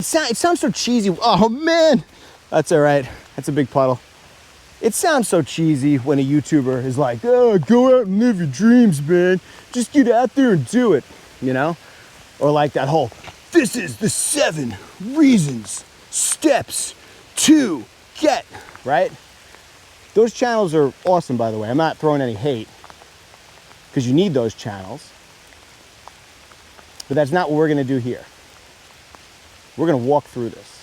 It sounds so cheesy. Oh man, that's all right. That's a big puddle. It sounds so cheesy when a YouTuber is like, oh, go out and live your dreams, man. Just get out there and do it, you know? Or like that whole, this is the 7 reasons, steps to get, right? Those channels are awesome, by the way. I'm not throwing any hate, because you need those channels. But that's not what we're gonna do here. We're gonna walk through this.